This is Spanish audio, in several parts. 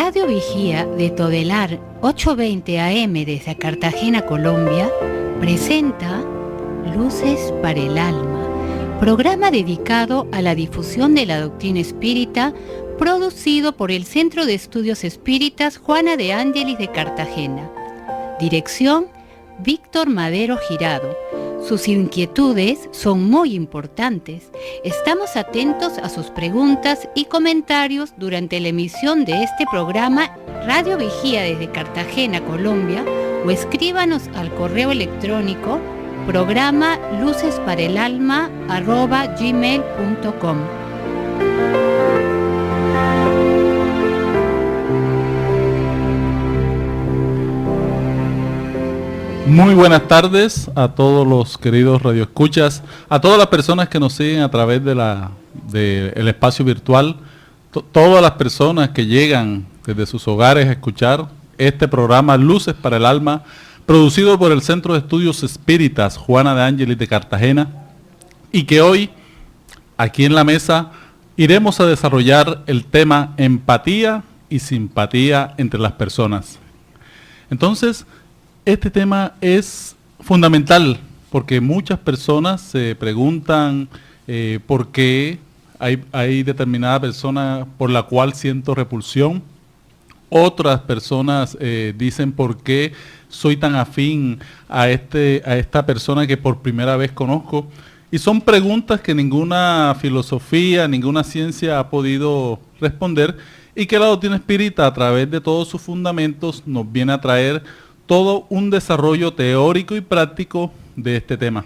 Radio Vigía de Todelar 820 AM desde Cartagena, Colombia, presenta Luces para el Alma, programa dedicado a la difusión de la doctrina espírita, producido por el Centro de Estudios Espíritas Juana de Ángelis de Cartagena. Dirección: Víctor Madero Girado. Sus inquietudes son muy importantes. Estamos atentos a sus preguntas y comentarios durante la emisión de este programa Radio Vigía desde Cartagena, Colombia, o escríbanos al correo electrónico programa lucesparaelalma@gmail.com. Muy buenas tardes a todos los queridos radioescuchas, a todas las personas que nos siguen a través del espacio virtual, todas las personas que llegan desde sus hogares a escuchar este programa Luces para el Alma, producido por el Centro de Estudios Espíritas Juana de Ángelis de Cartagena, y que hoy, aquí en la mesa, iremos a desarrollar el tema empatía y simpatía entre las personas. Entonces, este tema es fundamental porque muchas personas se preguntan por qué hay determinada persona por la cual siento repulsión. Otras personas dicen por qué soy tan afín a esta persona que por primera vez conozco. Y son preguntas que ninguna filosofía, ninguna ciencia ha podido responder, y que la doctrina espírita, a través de todos sus fundamentos, nos viene a traer todo un desarrollo teórico y práctico de este tema.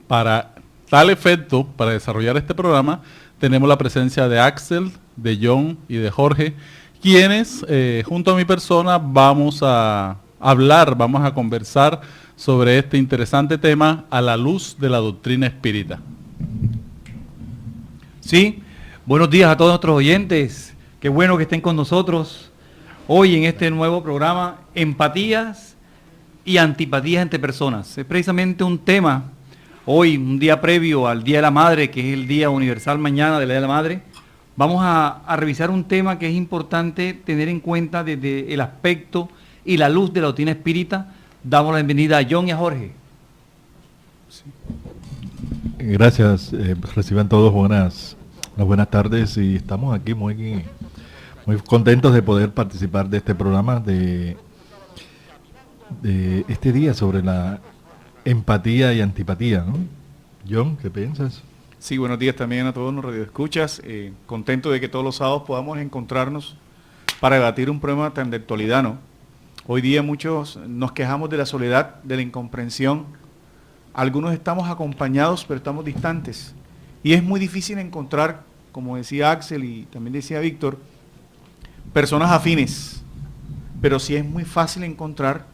Para tal efecto, para desarrollar este programa, tenemos la presencia de Axel, de John y de Jorge, quienes, junto a mi persona, vamos a conversar sobre este interesante tema a la luz de la doctrina espírita. Sí, buenos días a todos nuestros oyentes. Qué bueno que estén con nosotros hoy en este nuevo programa, Empatías y Antipatías entre personas. Es precisamente un tema, hoy, un día previo al Día de la Madre, que es el Día Universal mañana del Día de la Madre. Vamos a revisar un tema que es importante tener en cuenta desde el aspecto y la luz de la doctrina espírita. Damos la bienvenida a John y a Jorge. Sí. Gracias, reciban todos buenas tardes, y estamos aquí muy contentos de poder participar de este programa de este día sobre la empatía y antipatía, ¿no? John, ¿qué piensas? Sí, buenos días también a todos los radioescuchas. Contento de que todos los sábados podamos encontrarnos para debatir un problema tan de actualidad, ¿no? Hoy día muchos nos quejamos de la soledad, de la incomprensión. Algunos estamos acompañados, pero estamos distantes. Y es muy difícil encontrar, como decía Axel y también decía Víctor, personas afines, pero sí es muy fácil encontrar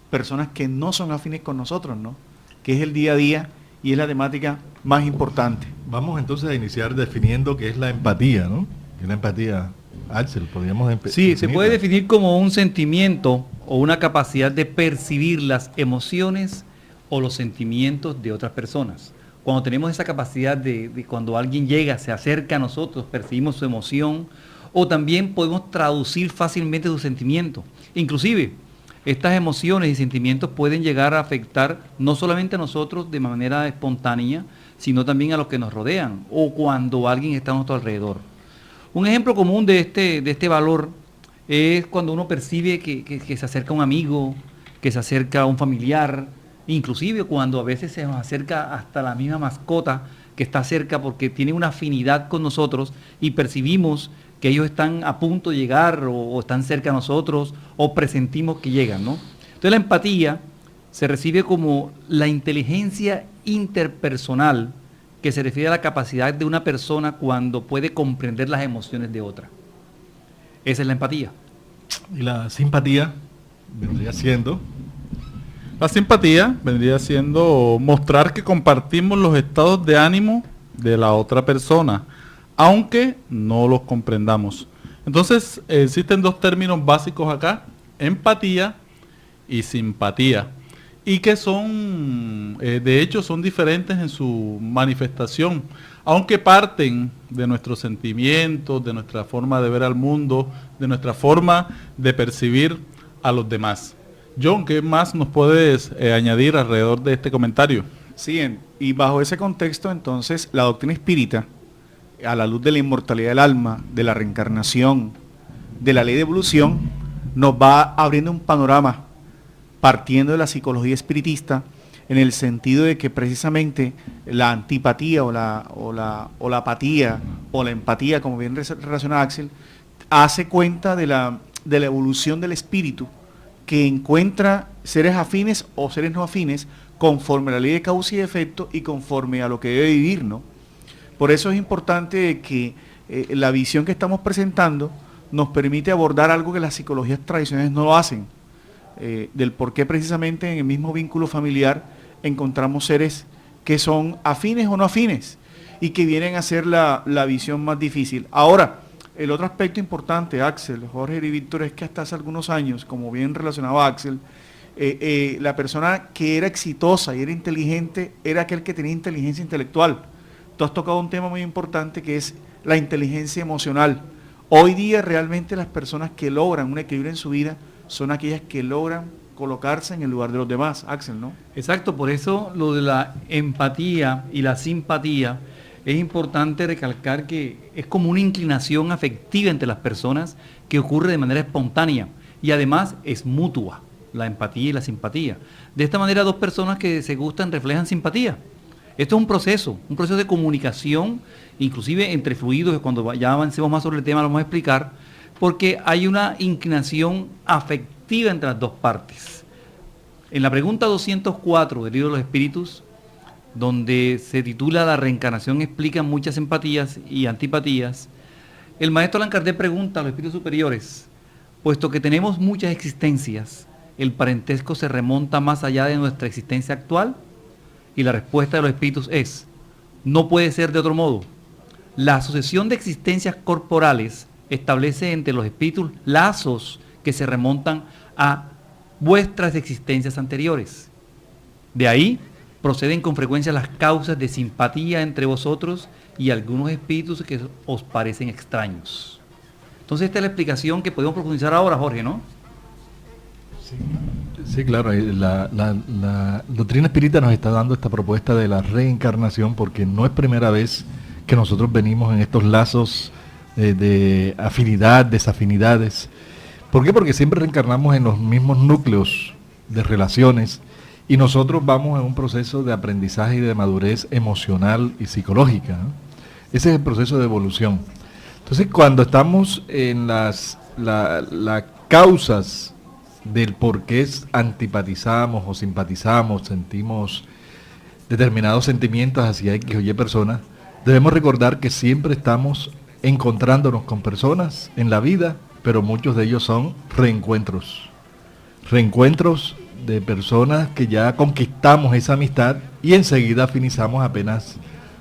personas que no son afines con nosotros, ¿no? Que es el día a día y es la temática más importante. Vamos entonces a iniciar definiendo qué es la empatía, ¿no? ¿Qué es la empatía? Axel, podríamos empezar. Sí, se puede definir como un sentimiento o una capacidad de percibir las emociones o los sentimientos de otras personas. Cuando tenemos esa capacidad de cuando alguien llega, se acerca a nosotros, percibimos su emoción, o también podemos traducir fácilmente sus sentimientos. Inclusive, estas emociones y sentimientos pueden llegar a afectar no solamente a nosotros de manera espontánea, sino también a los que nos rodean, o cuando alguien está a nuestro alrededor. Un ejemplo común de este valor es cuando uno percibe que se acerca un amigo, que se acerca un familiar, inclusive cuando a veces se nos acerca hasta la misma mascota que está cerca porque tiene una afinidad con nosotros y percibimos que ellos están a punto de llegar o están cerca de nosotros o presentimos que llegan, ¿no? Entonces la empatía se recibe como la inteligencia interpersonal que se refiere a la capacidad de una persona cuando puede comprender las emociones de otra. Esa es la empatía. Y la simpatía vendría siendo... La simpatía vendría siendo mostrar que compartimos los estados de ánimo de la otra persona, aunque no los comprendamos. Entonces, existen dos términos básicos acá: empatía y simpatía. y que son, de hecho, son diferentes en su manifestación, aunque parten de nuestros sentimientos, de nuestra forma de ver al mundo, de nuestra forma de percibir a los demás. John, ¿qué más nos puedes añadir alrededor de este comentario? Sí, y bajo ese contexto, entonces, la doctrina espírita, a la luz de la inmortalidad del alma, de la reencarnación, de la ley de evolución, nos va abriendo un panorama partiendo de la psicología espiritista, en el sentido de que precisamente la antipatía o la apatía o la empatía, como bien relaciona Axel, hace cuenta de la evolución del espíritu, que encuentra seres afines o seres no afines conforme a la ley de causa y efecto y conforme a lo que debe vivir, ¿no? Por eso es importante que la visión que estamos presentando nos permite abordar algo que las psicologías tradicionales no lo hacen, del por qué precisamente en el mismo vínculo familiar encontramos seres que son afines o no afines y que vienen a ser la visión más difícil. Ahora, el otro aspecto importante, Axel, Jorge y Víctor, es que hasta hace algunos años, como bien relacionaba Axel, la persona que era exitosa y era inteligente era aquel que tenía inteligencia intelectual. Tú has tocado un tema muy importante que es la inteligencia emocional. Hoy día realmente las personas que logran un equilibrio en su vida son aquellas que logran colocarse en el lugar de los demás, Axel, ¿no? Exacto, por eso lo de la empatía y la simpatía es importante recalcar que es como una inclinación afectiva entre las personas que ocurre de manera espontánea y además es mutua, la empatía y la simpatía. De esta manera, dos personas que se gustan reflejan simpatía. Esto es un proceso de comunicación, inclusive entre fluidos, que cuando ya avancemos más sobre el tema lo vamos a explicar, porque hay una inclinación afectiva entre las dos partes. En la pregunta 204 del libro de los espíritus, donde se titula La reencarnación explica muchas empatías y antipatías, el maestro Allan Kardec pregunta a los espíritus superiores, puesto que tenemos muchas existencias, ¿el parentesco se remonta más allá de nuestra existencia actual? Y la respuesta de los espíritus es, no puede ser de otro modo. La asociación de existencias corporales establece entre los espíritus lazos que se remontan a vuestras existencias anteriores. De ahí proceden con frecuencia las causas de simpatía entre vosotros y algunos espíritus que os parecen extraños. Entonces esta es la explicación que podemos profundizar ahora, Jorge, ¿no? Sí, claro, la doctrina espírita nos está dando esta propuesta de la reencarnación porque no es primera vez que nosotros venimos en estos lazos de afinidad, desafinidades. ¿Por qué? Porque siempre reencarnamos en los mismos núcleos de relaciones y nosotros vamos en un proceso de aprendizaje y de madurez emocional y psicológica, ¿no? Ese es el proceso de evolución. Entonces, cuando estamos en las causas del por qué antipatizamos o simpatizamos, sentimos determinados sentimientos hacia X o Y personas, debemos recordar que siempre estamos encontrándonos con personas en la vida, pero muchos de ellos son reencuentros de personas que ya conquistamos esa amistad y enseguida afinizamos apenas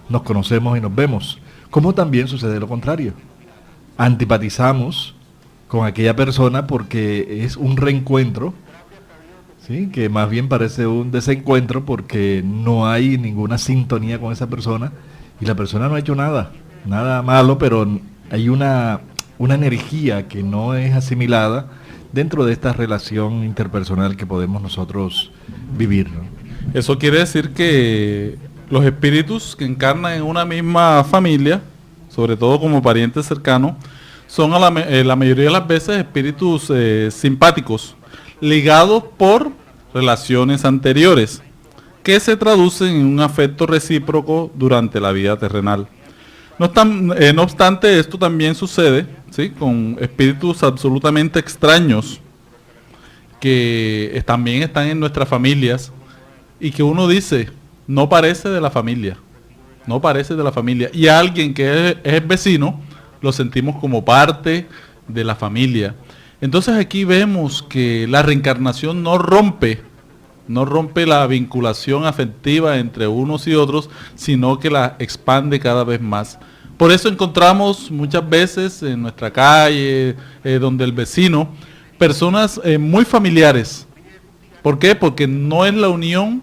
nos conocemos y nos vemos, como también sucede lo contrario, antipatizamos con aquella persona porque es un reencuentro, ¿sí? Que más bien parece un desencuentro porque no hay ninguna sintonía con esa persona y la persona no ha hecho nada malo, pero hay una energía que no es asimilada dentro de esta relación interpersonal que podemos nosotros vivir, ¿no? Eso quiere decir que los espíritus que encarnan en una misma familia, sobre todo como parientes cercanos, son la mayoría de las veces espíritus simpáticos, ligados por relaciones anteriores, que se traducen en un afecto recíproco durante la vida terrenal. No obstante, esto también sucede, ¿sí?, con espíritus absolutamente extraños que también están en nuestras familias y que uno dice, no parece de la familia, y a alguien que es vecino, lo sentimos como parte de la familia. Entonces aquí vemos que la reencarnación no rompe la vinculación afectiva entre unos y otros, sino que la expande cada vez más. Por eso encontramos muchas veces en nuestra calle, donde el vecino, personas muy familiares, ¿Por qué? Porque no es la unión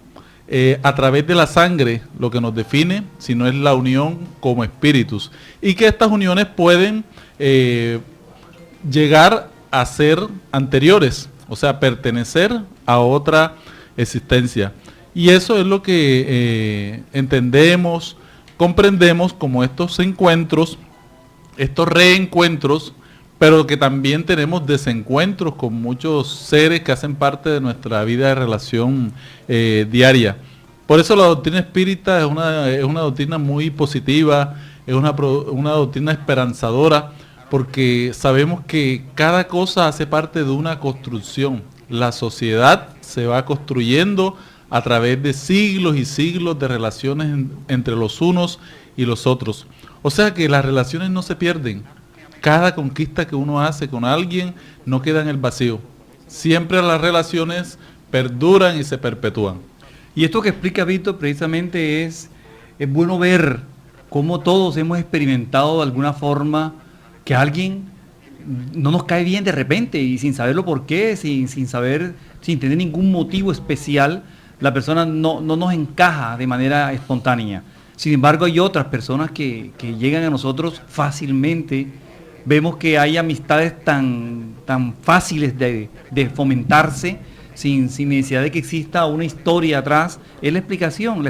a través de la sangre lo que nos define, sino es la unión como espíritus. Y que estas uniones pueden llegar a ser anteriores, o sea, pertenecer a otra existencia. Y eso es lo que entendemos, comprendemos como estos encuentros, estos reencuentros, pero que también tenemos desencuentros con muchos seres que hacen parte de nuestra vida de relación diaria. Por eso la doctrina espírita es una doctrina muy positiva, es una doctrina esperanzadora, porque sabemos que cada cosa hace parte de una construcción. La sociedad se va construyendo a través de siglos y siglos de relaciones entre los unos y los otros. O sea que las relaciones no se pierden. Cada conquista que uno hace con alguien no queda en el vacío. Siempre las relaciones perduran y se perpetúan. Y esto que explica Víctor precisamente es bueno ver cómo todos hemos experimentado de alguna forma que alguien no nos cae bien de repente y sin saberlo por qué, sin tener ningún motivo especial, la persona no nos encaja de manera espontánea. Sin embargo, hay otras personas que llegan a nosotros fácilmente. Vemos que hay amistades tan fáciles de fomentarse sin necesidad de que exista una historia atrás. Es la explicación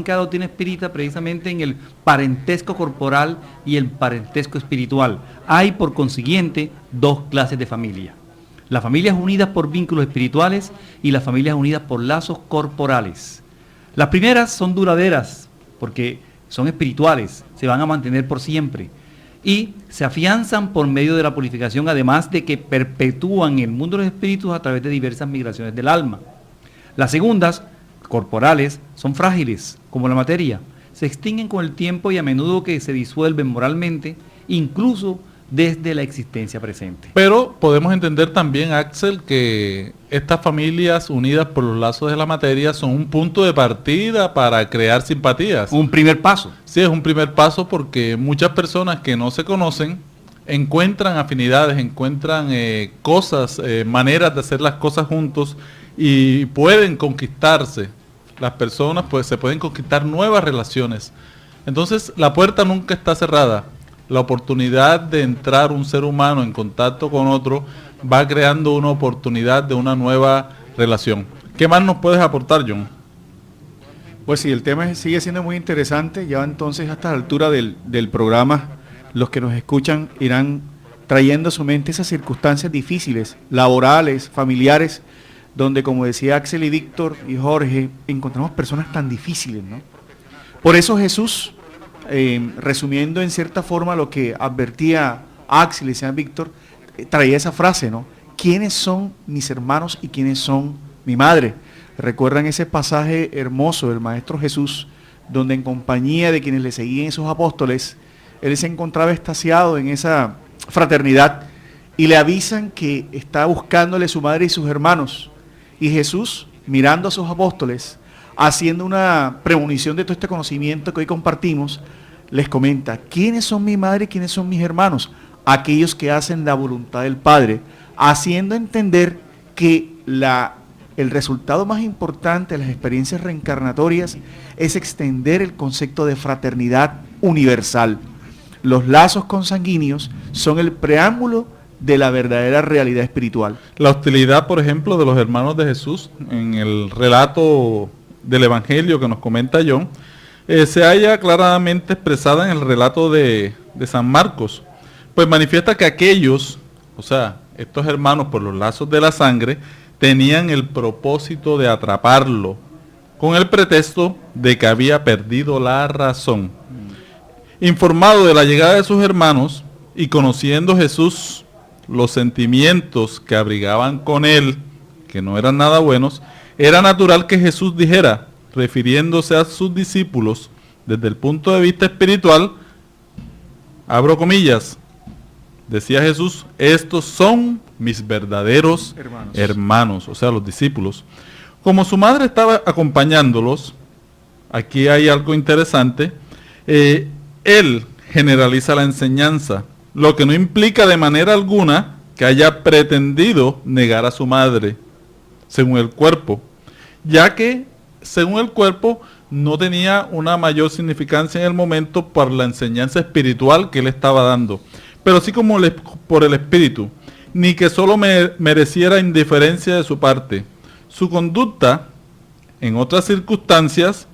que ha dado doctrina espírita precisamente en el parentesco corporal y el parentesco espiritual. Hay, por consiguiente, dos clases de familia. Las familias unidas por vínculos espirituales y las familias unidas por lazos corporales. Las primeras son duraderas porque son espirituales, se van a mantener por siempre y se afianzan por medio de la purificación, además de que perpetúan el mundo de los espíritus a través de diversas migraciones del alma. Las segundas, corporales, son frágiles, como la materia, se extinguen con el tiempo y a menudo que se disuelven moralmente, incluso desde la existencia presente. Pero podemos entender también, Axel, que estas familias unidas por los lazos de la materia son un punto de partida para crear simpatías. Un primer paso. Sí, es un primer paso porque muchas personas que no se conocen encuentran afinidades, encuentran cosas, maneras de hacer las cosas juntos y pueden conquistarse. Las personas pues se pueden conquistar nuevas relaciones. Entonces la puerta nunca está cerrada. La oportunidad de entrar un ser humano en contacto con otro va creando una oportunidad de una nueva relación. ¿Qué más nos puedes aportar, John? Pues sí, el tema sigue siendo muy interesante. Ya entonces a esta altura del programa, los que nos escuchan irán trayendo a su mente esas circunstancias difíciles, laborales, familiares, donde, como decía Axel y Víctor y Jorge, encontramos personas tan difíciles, ¿no? Por eso Jesús, resumiendo en cierta forma lo que advertía Axel y decía Víctor, traía esa frase, ¿no? ¿Quiénes son mis hermanos y quiénes son mi madre? ¿Recuerdan ese pasaje hermoso del Maestro Jesús, donde en compañía de quienes le seguían esos apóstoles, él se encontraba extasiado en esa fraternidad y le avisan que está buscándole su madre y sus hermanos? Y Jesús, mirando a sus apóstoles, haciendo una premonición de todo este conocimiento que hoy compartimos, les comenta: ¿quiénes son mi madre y quiénes son mis hermanos? Aquellos que hacen la voluntad del Padre, haciendo entender que el resultado más importante de las experiencias reencarnatorias es extender el concepto de fraternidad universal. Los lazos consanguíneos son el preámbulo de la verdadera realidad espiritual. La hostilidad, por ejemplo, de los hermanos de Jesús, en el relato del Evangelio que nos comenta John, se halla claramente expresada en el relato de San Marcos. Pues manifiesta que aquellos, o sea, estos hermanos por los lazos de la sangre, tenían el propósito de atraparlo, con el pretexto de que había perdido la razón. Informado de la llegada de sus hermanos y conociendo Jesús los sentimientos que abrigaban con él, que no eran nada buenos, era natural que Jesús dijera, refiriéndose a sus discípulos desde el punto de vista espiritual, abro comillas, decía Jesús: estos son mis verdaderos hermanos, o sea, los discípulos. Como su madre estaba acompañándolos, aquí hay algo interesante, él generaliza la enseñanza, lo que no implica de manera alguna que haya pretendido negar a su madre. según el cuerpo, ya que según el cuerpo no tenía una mayor significancia en el momento por la enseñanza espiritual que él estaba dando, pero sí como por el espíritu, ni que solo mereciera indiferencia de su parte. Su conducta, en otras circunstancias,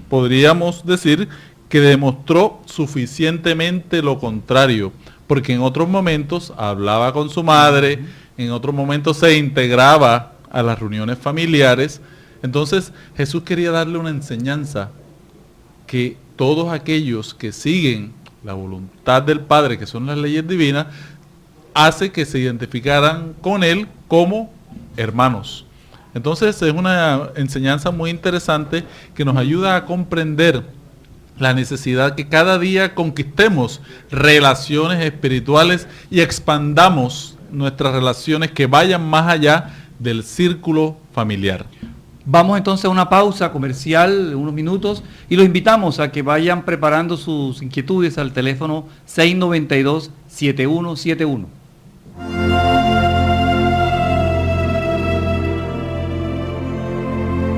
podríamos decir que demostró suficientemente lo contrario, porque en otros momentos hablaba con su madre, en otros momentos se integraba a las reuniones familiares. Entonces Jesús quería darle una enseñanza que todos aquellos que siguen la voluntad del Padre, que son las leyes divinas, hace que se identificaran con Él como hermanos. Entonces es una enseñanza muy interesante que nos ayuda a comprender la necesidad que cada día conquistemos relaciones espirituales y expandamos nuestras relaciones que vayan más allá del círculo familiar. Vamos entonces a una pausa comercial, unos minutos, y los invitamos a que vayan preparando sus inquietudes al teléfono 692-7171.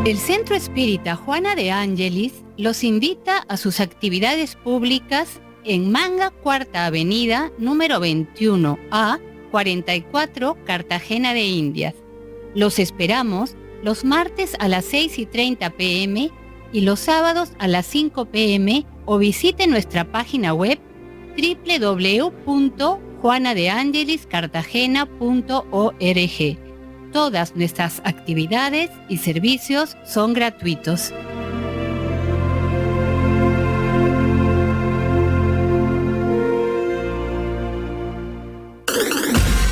El Centro Espírita Juana de Ángelis los invita a sus actividades públicas en Manga, Cuarta Avenida, número 21A, 44, Cartagena de Indias. Los esperamos los martes a las 6:30 p.m. y los sábados a las 5 p.m. o visite nuestra página web www.juanadeangeliscartagena.org. Todas nuestras actividades y servicios son gratuitos.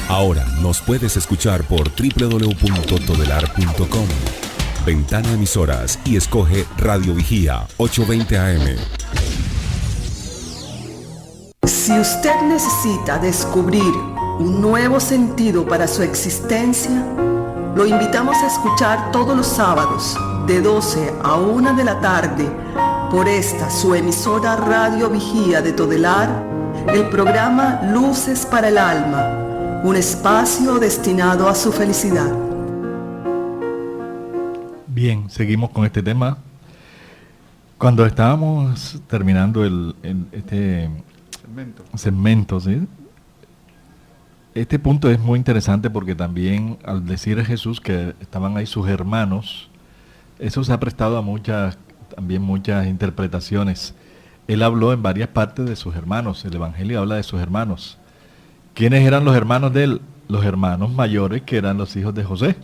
Ahora nos puedes escuchar por www.todelar.com. Ventana Emisoras y escoge Radio Vigía 820 AM. Si usted necesita descubrir un nuevo sentido para su existencia, lo invitamos a escuchar todos los sábados de 12 a 1 de la tarde por esta su emisora Radio Vigía de Todelar, el programa Luces para el Alma, un espacio destinado a su felicidad. Bien, seguimos con este tema. Cuando estábamos terminando este segmento, ¿sí? Este punto es muy interesante porque también al decir a Jesús que estaban ahí sus hermanos, eso se ha prestado a muchas interpretaciones. Él habló en varias partes de sus hermanos, el Evangelio habla de sus hermanos. ¿Quiénes eran los hermanos de él? Los hermanos mayores, que eran los hijos de José,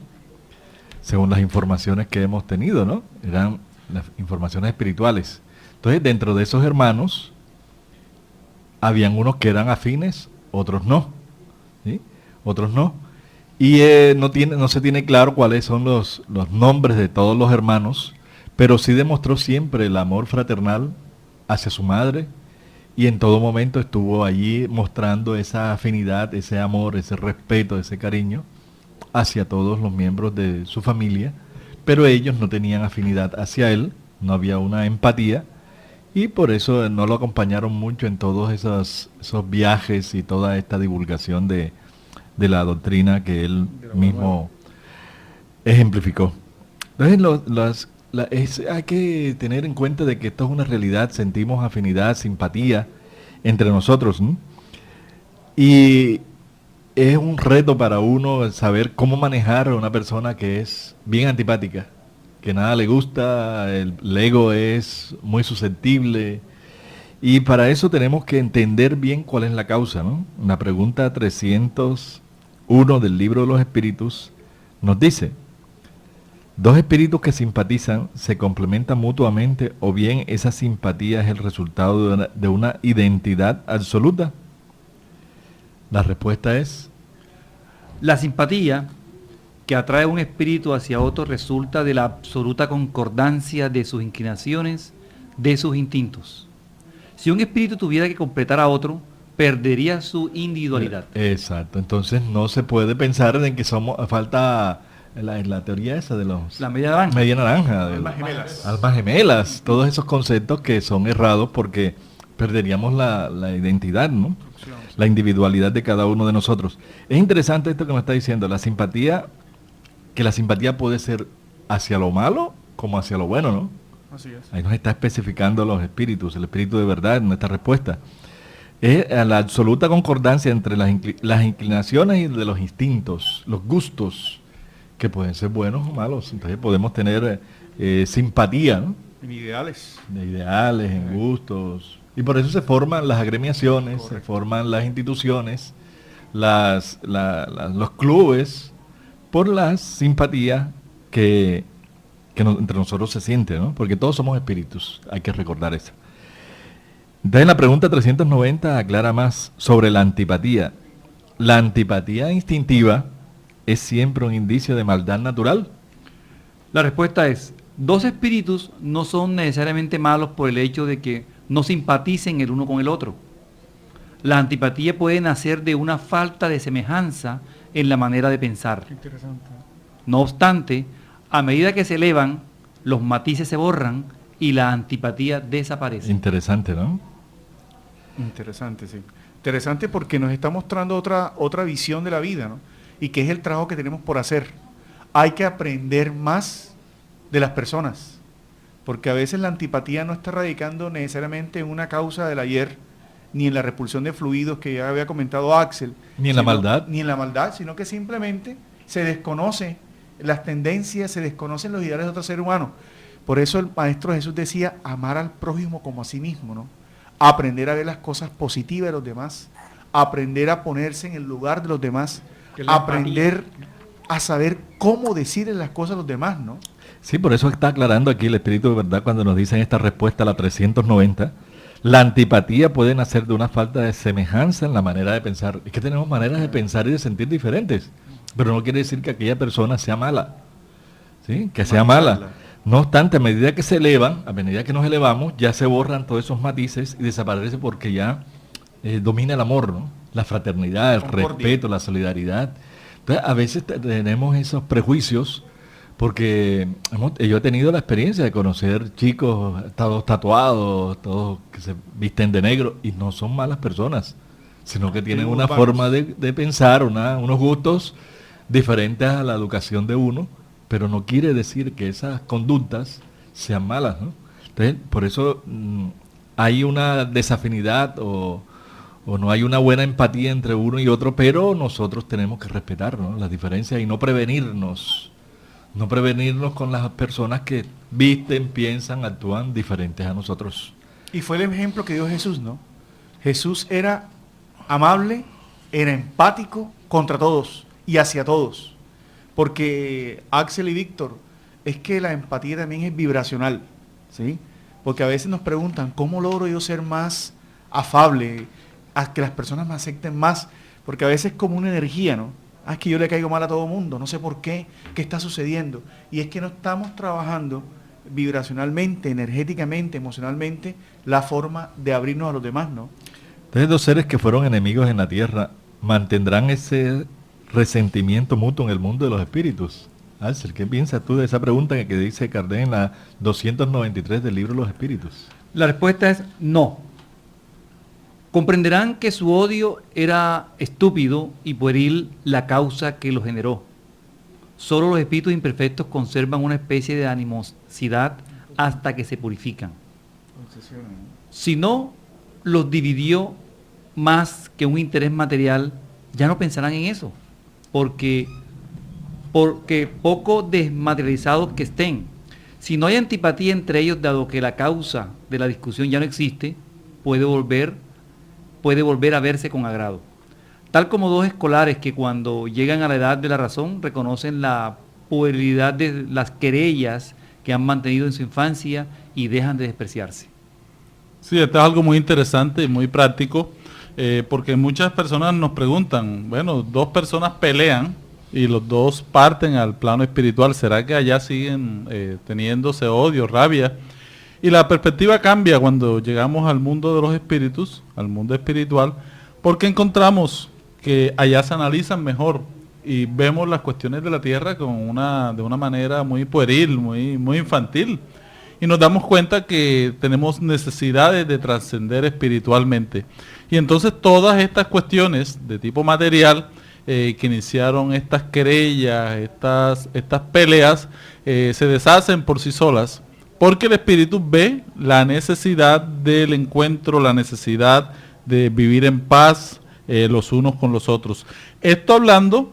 según las informaciones que hemos tenido, ¿no? Eran las informaciones espirituales. Entonces, dentro de esos hermanos, habían unos que eran afines, otros no. ¿Sí? Otros no. Y no se tiene claro cuáles son los nombres de todos los hermanos, pero sí demostró siempre el amor fraternal hacia su madre y en todo momento estuvo allí mostrando esa afinidad, ese amor, ese respeto, ese cariño hacia todos los miembros de su familia, pero ellos no tenían afinidad hacia él, no había una empatía y por eso no lo acompañaron mucho en todos esos viajes y toda esta divulgación de la doctrina que él mismo ejemplificó. Entonces hay que tener en cuenta de que esto es una realidad, sentimos afinidad, simpatía entre nosotros, ¿no? Y es un reto para uno saber cómo manejar a una persona que es bien antipática, que nada le gusta, el ego es muy susceptible, y para eso tenemos que entender bien cuál es la causa, ¿no? La pregunta 301 del Libro de los Espíritus nos dice: dos espíritus que simpatizan se complementan mutuamente, o bien esa simpatía es el resultado de una identidad absoluta. La respuesta es: la simpatía que atrae un espíritu hacia otro resulta de la absoluta concordancia de sus inclinaciones, de sus instintos. Si un espíritu tuviera que completar a otro, perdería su individualidad. Exacto, entonces no se puede pensar en que falta la teoría esa de los... La media naranja. Media naranja. Almas gemelas. Almas gemelas. Todos esos conceptos que son errados porque perderíamos la identidad, ¿no? La individualidad de cada uno de nosotros. Es interesante esto que me está diciendo. La simpatía que la simpatía puede ser hacia lo malo como hacia lo bueno, ¿no? Así es. Ahí nos está especificando los espíritus, el espíritu de verdad en esta respuesta. Es la absoluta concordancia entre las inclinaciones y de los instintos, los gustos, que pueden ser buenos o malos. Entonces podemos tener simpatía, ¿no? En ideales. De ideales, en gustos. Y por eso se forman las agremiaciones, se forman las instituciones, los clubes, por la simpatía que entre nosotros se siente, ¿no? Porque todos somos espíritus, hay que recordar eso. Entonces la pregunta 390 aclara más sobre la antipatía. ¿La antipatía instintiva es siempre un indicio de maldad natural? La respuesta es, dos espíritus no son necesariamente malos por el hecho de que no simpaticen el uno con el otro. La antipatía puede nacer de una falta de semejanza en la manera de pensar. Qué interesante. No obstante, a medida que se elevan, los matices se borran y la antipatía desaparece. Interesante, ¿no? Interesante, sí. Interesante porque nos está mostrando otra visión de la vida, ¿no? Y que es el trabajo que tenemos por hacer. Hay que aprender más de las personas, porque a veces la antipatía no está radicando necesariamente en una causa del ayer, ni en la repulsión de fluidos que ya había comentado Axel. Ni en la maldad. Ni en la maldad, sino que simplemente se desconoce las tendencias, se desconocen los ideales de otro ser humano. Por eso el Maestro Jesús decía, amar al prójimo como a sí mismo, ¿no? Aprender a ver las cosas positivas de los demás, aprender a ponerse en el lugar de los demás, aprender a saber cómo decirle las cosas a los demás, ¿no? Sí, por eso está aclarando aquí el Espíritu de Verdad cuando nos dice en esta respuesta a la 390, la antipatía puede nacer de una falta de semejanza en la manera de pensar. Es que tenemos maneras de pensar y de sentir diferentes, pero no quiere decir que aquella persona sea mala, ¿sí? Que sea mala. No obstante, a medida que se elevan, a medida que nos elevamos, ya se borran todos esos matices y desaparece porque ya domina el amor, ¿no? La fraternidad, el respeto, la solidaridad. Entonces, a veces tenemos esos prejuicios porque yo he tenido la experiencia de conocer chicos todos tatuados, todos que se visten de negro y no son malas personas, sino que tienen una forma de pensar, unos gustos diferentes a la educación de uno, pero no quiere decir que esas conductas sean malas, ¿no? Entonces, por eso hay una desafinidad o no hay una buena empatía entre uno y otro, pero nosotros tenemos que respetar, ¿no? Las diferencias y no prevenirnos con las personas que visten, piensan, actúan diferentes a nosotros. Y fue el ejemplo que dio Jesús, ¿no? Jesús era amable, era empático contra todos y hacia todos. Porque Axel y Víctor, es que la empatía también es vibracional, ¿sí? Porque a veces nos preguntan, ¿cómo logro yo ser más afable? A que las personas me acepten más, porque a veces es como una energía, ¿no? Es que yo le caigo mal a todo el mundo, no sé por qué está sucediendo. Y es que no estamos trabajando vibracionalmente, energéticamente, emocionalmente, la forma de abrirnos a los demás, ¿no? Entonces, dos seres que fueron enemigos en la tierra, ¿mantendrán ese resentimiento mutuo en el mundo de los espíritus? Axel, ¿qué piensas tú de esa pregunta que dice Kardec en la 293 del libro de los espíritus? La respuesta es no. Comprenderán que su odio era estúpido y pueril la causa que lo generó. Solo los espíritus imperfectos conservan una especie de animosidad hasta que se purifican. Si no los dividió más que un interés material, ya no pensarán en eso, porque poco desmaterializados que estén. Si no hay antipatía entre ellos, dado que la causa de la discusión ya no existe, puede volver a verse con agrado. Tal como dos escolares que cuando llegan a la edad de la razón reconocen la puerilidad de las querellas que han mantenido en su infancia y dejan de despreciarse. Sí, esto es algo muy interesante y muy práctico, porque muchas personas nos preguntan, bueno, dos personas pelean y los dos parten al plano espiritual, ¿será que allá siguen teniéndose odio, rabia? Y la perspectiva cambia cuando llegamos al mundo de los espíritus, al mundo espiritual, porque encontramos que allá se analizan mejor y vemos las cuestiones de la tierra de una manera muy pueril, muy infantil. Y nos damos cuenta que tenemos necesidades de trascender espiritualmente. Y entonces todas estas cuestiones de tipo material que iniciaron estas querellas, estas peleas, se deshacen por sí solas, porque el espíritu ve la necesidad del encuentro, la necesidad de vivir en paz los unos con los otros. Esto hablando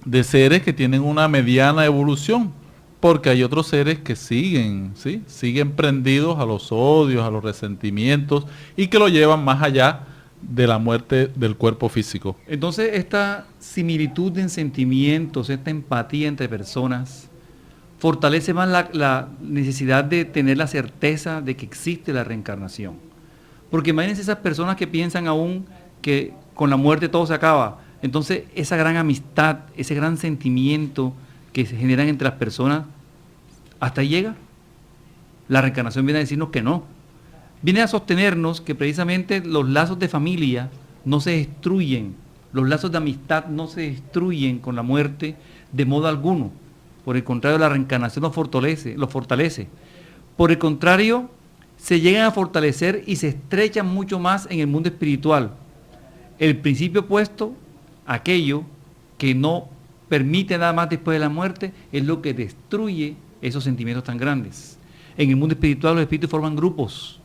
de seres que tienen una mediana evolución, porque hay otros seres que siguen, ¿sí? Siguen prendidos a los odios, a los resentimientos, y que lo llevan más allá de la muerte del cuerpo físico. Entonces, esta similitud en sentimientos, esta empatía entre personas, fortalece más la necesidad de tener la certeza de que existe la reencarnación. Porque imagínense esas personas que piensan aún que con la muerte todo se acaba. Entonces, esa gran amistad, ese gran sentimiento que se generan entre las personas, ¿hasta ahí llega? La reencarnación viene a decirnos que no. Viene a sostenernos que precisamente los lazos de familia no se destruyen, los lazos de amistad no se destruyen con la muerte de modo alguno. Por el contrario, la reencarnación los fortalece. Por el contrario, se llegan a fortalecer y se estrechan mucho más en el mundo espiritual. El principio opuesto, aquello que no permite nada más después de la muerte, es lo que destruye esos sentimientos tan grandes. En el mundo espiritual los espíritus forman grupos,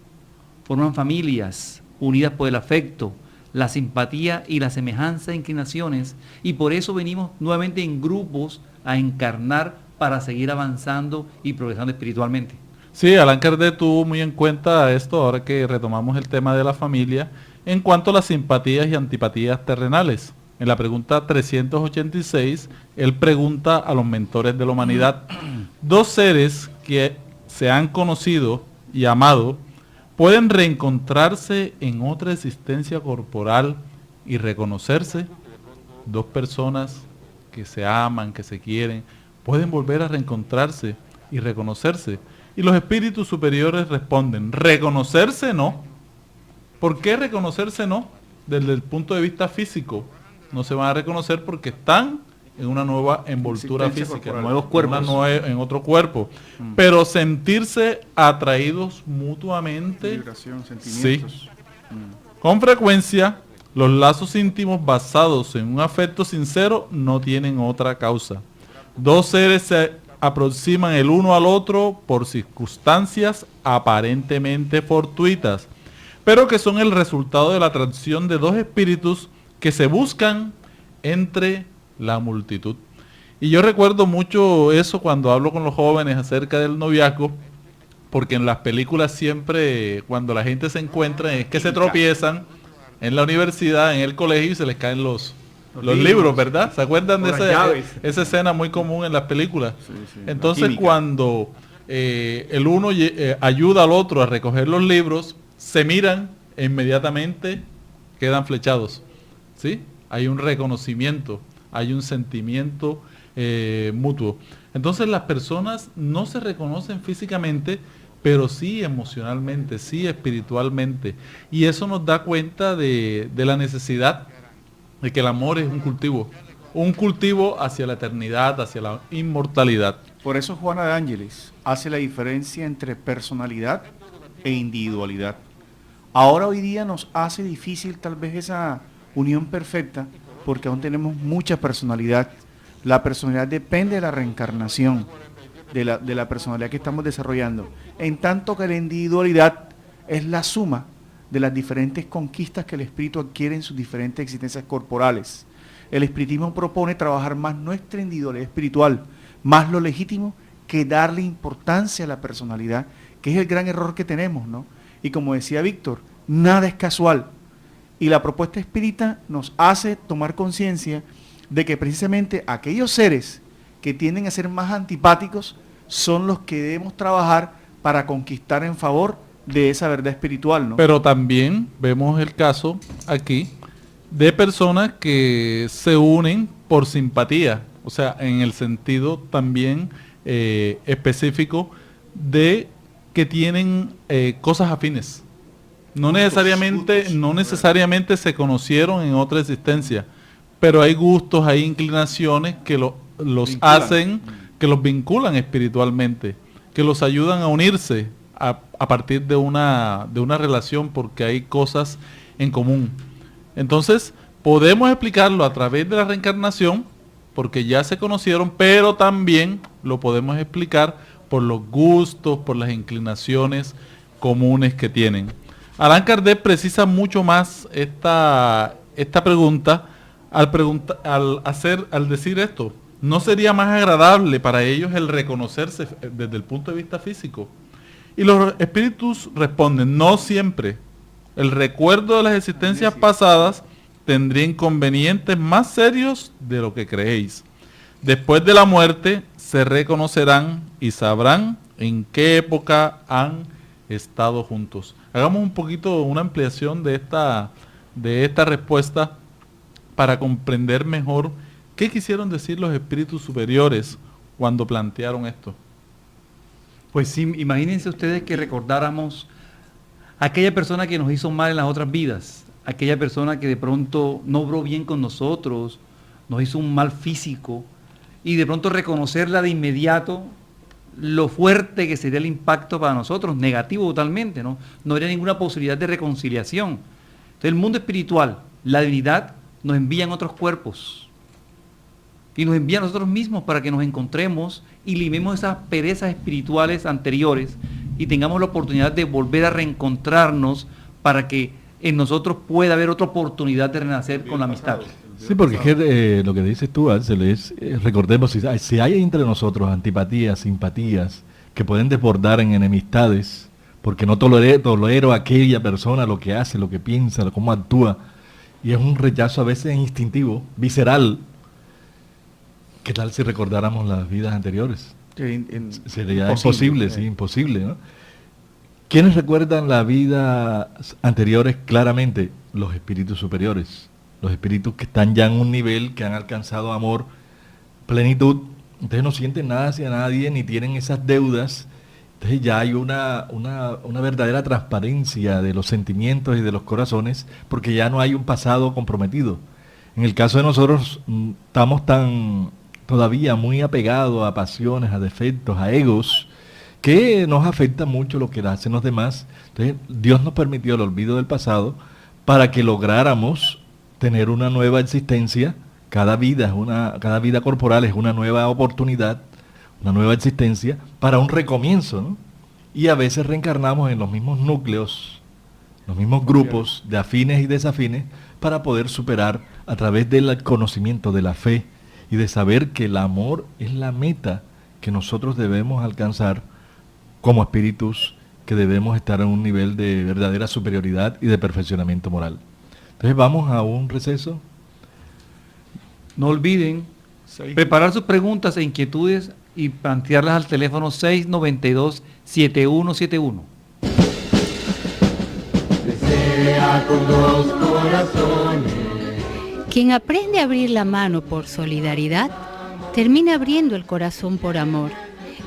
forman familias unidas por el afecto, la simpatía y la semejanza de inclinaciones, y por eso venimos nuevamente en grupos a encarnar para seguir avanzando y progresando espiritualmente. Sí, Allan Kardec tuvo muy en cuenta esto, ahora que retomamos el tema de la familia, en cuanto a las simpatías y antipatías terrenales. En la pregunta 386, él pregunta a los mentores de la humanidad, dos seres que se han conocido y amado, ¿pueden reencontrarse en otra existencia corporal y reconocerse? Dos personas que se aman, que se quieren, ¿pueden volver a reencontrarse y reconocerse? Y los espíritus superiores responden, reconocerse no. ¿Por qué reconocerse no? Desde el punto de vista físico, no se van a reconocer porque están en una nueva envoltura física, nuevos cuerpos, en otro cuerpo. Pero sentirse atraídos mutuamente, vibración, sentimientos. Sí. Con frecuencia, los lazos íntimos basados en un afecto sincero no tienen otra causa. Dos seres se aproximan el uno al otro por circunstancias aparentemente fortuitas, pero que son el resultado de la atracción de dos espíritus que se buscan entre la multitud. Y yo recuerdo mucho eso cuando hablo con los jóvenes acerca del noviazgo, porque en las películas siempre cuando la gente se encuentra es que se tropiezan en la universidad, en el colegio, y se les caen los libros, ¿verdad? ¿Se acuerdan de esa escena muy común en las películas? Sí, sí. Entonces cuando el uno ayuda al otro a recoger los libros, se miran e inmediatamente quedan flechados, ¿sí? Hay un reconocimiento, hay un sentimiento mutuo. Entonces las personas no se reconocen físicamente, pero sí emocionalmente, sí espiritualmente. Y eso nos da cuenta de la necesidad de que el amor es un cultivo hacia la eternidad, hacia la inmortalidad. Por eso Juana de Ángeles hace la diferencia entre personalidad e individualidad. Ahora hoy día nos hace difícil tal vez esa unión perfecta porque aún tenemos mucha personalidad. La personalidad depende de la reencarnación, de la personalidad que estamos desarrollando. En tanto que la individualidad es la suma de las diferentes conquistas que el espíritu adquiere en sus diferentes existencias corporales. El espiritismo propone trabajar más nuestra individualidad espiritual, más lo legítimo que darle importancia a la personalidad, que es el gran error que tenemos, ¿no? Y como decía Víctor, nada es casual. Y la propuesta espírita nos hace tomar conciencia de que precisamente aquellos seres que tienden a ser más antipáticos son los que debemos trabajar para conquistar en favor de esa verdad espiritual, ¿no? Pero también vemos el caso aquí de personas que se unen por simpatía, o sea, en el sentido también específico de que tienen cosas afines. No necesariamente se conocieron en otra existencia, pero hay gustos, hay inclinaciones que los hacen, que los vinculan espiritualmente, que los ayudan a unirse a partir de una relación porque hay cosas en común. Entonces, podemos explicarlo a través de la reencarnación, porque ya se conocieron, pero también lo podemos explicar por los gustos, por las inclinaciones comunes que tienen. Allan Kardec precisa mucho más esta pregunta al decir esto. ¿No sería más agradable para ellos el reconocerse desde el punto de vista físico? Y los espíritus responden, no siempre. El recuerdo de las existencias pasadas tendría inconvenientes más serios de lo que creéis. Después de la muerte se reconocerán y sabrán en qué época han estado juntos. Hagamos un poquito una ampliación de esta respuesta para comprender mejor qué quisieron decir los espíritus superiores cuando plantearon esto. Pues sí, imagínense ustedes que recordáramos a aquella persona que nos hizo mal en las otras vidas, aquella persona que de pronto no obró bien con nosotros, nos hizo un mal físico, y de pronto reconocerla de inmediato, lo fuerte que sería el impacto para nosotros, negativo totalmente, ¿no? No habría ninguna posibilidad de reconciliación. Entonces el mundo espiritual, la divinidad, nos envía en otros cuerpos y nos envía a nosotros mismos para que nos encontremos y limemos esas perezas espirituales anteriores y tengamos la oportunidad de volver a reencontrarnos para que en nosotros pueda haber otra oportunidad de renacer con la amistad. Sí, porque es que, lo que dices tú, Axel, es, recordemos, si hay entre nosotros antipatías, simpatías, que pueden desbordar en enemistades, porque no tolero a aquella persona lo que hace, lo que piensa, cómo actúa, y es un rechazo a veces instintivo, visceral. ¿Qué tal si recordáramos las vidas anteriores? Sería imposible, sí, imposible, ¿no? ¿Quiénes recuerdan las vidas anteriores claramente? Los espíritus superiores, los espíritus que están ya en un nivel, que han alcanzado amor, plenitud, entonces no sienten nada hacia nadie, ni tienen esas deudas, entonces ya hay una verdadera transparencia de los sentimientos y de los corazones, porque ya no hay un pasado comprometido. En el caso de nosotros, estamos todavía muy apegados a pasiones, a defectos, a egos, que nos afecta mucho lo que hacen los demás. Entonces, Dios nos permitió el olvido del pasado para que lográramos tener una nueva existencia. Cada vida corporal es una nueva oportunidad, una nueva existencia para un recomienzo, ¿no? Y a veces reencarnamos en los mismos núcleos, los mismos grupos de afines y desafines para poder superar a través del conocimiento, de la fe y de saber que el amor es la meta que nosotros debemos alcanzar como espíritus, que debemos estar en un nivel de verdadera superioridad y de perfeccionamiento moral. Entonces vamos a un receso. No olviden preparar sus preguntas e inquietudes y plantearlas al teléfono 692-7171. Desea con dos corazones. Quien aprende a abrir la mano por solidaridad, termina abriendo el corazón por amor.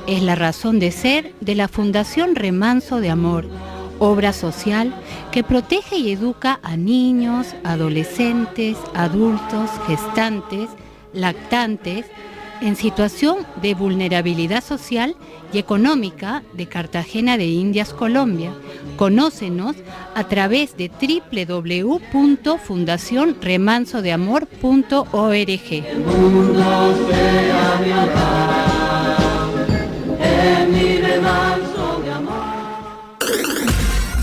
Es la razón de ser de la Fundación Remanso de Amor, obra social que protege y educa a niños, adolescentes, adultos, gestantes, lactantes, en situación de vulnerabilidad social y económica de Cartagena de Indias, Colombia. Conócenos a través de www.fundacionremansodeamor.org. El mundo sea mi hogar, es mi remanso de amor.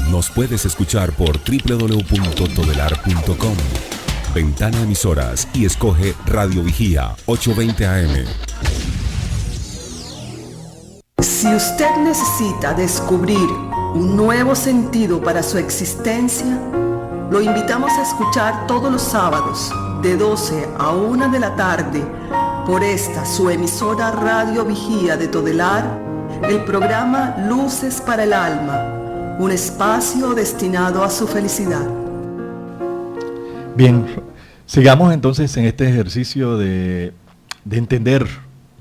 Nos puedes escuchar por www.todelar.com. Ventana Emisoras y escoge Radio Vigía 820 AM. Si usted necesita descubrir un nuevo sentido para su existencia, lo invitamos a escuchar todos los sábados de 12 a 1 de la tarde por esta su emisora Radio Vigía de Todelar, el programa Luces para el Alma, un espacio destinado a su felicidad. Bien, sigamos entonces en este ejercicio de entender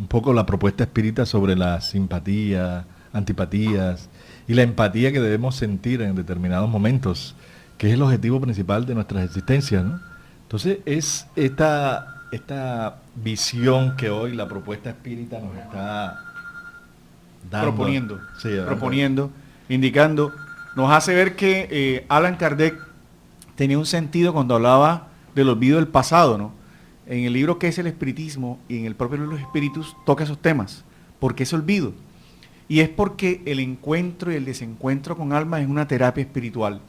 un poco la propuesta espírita sobre la simpatía, antipatías y la empatía que debemos sentir en determinados momentos, que es el objetivo principal de nuestras existencias, ¿no? Entonces es esta visión que hoy la propuesta espírita nos está dando, proponiendo, indicando, nos hace ver que Allan Kardec tenía un sentido cuando hablaba del olvido del pasado, ¿no? En el libro ¿Qué es el espiritismo? Y en el propio libro de los espíritus toca esos temas. ¿Por qué ese olvido? Y es porque el encuentro y el desencuentro con alma es una terapia espiritual.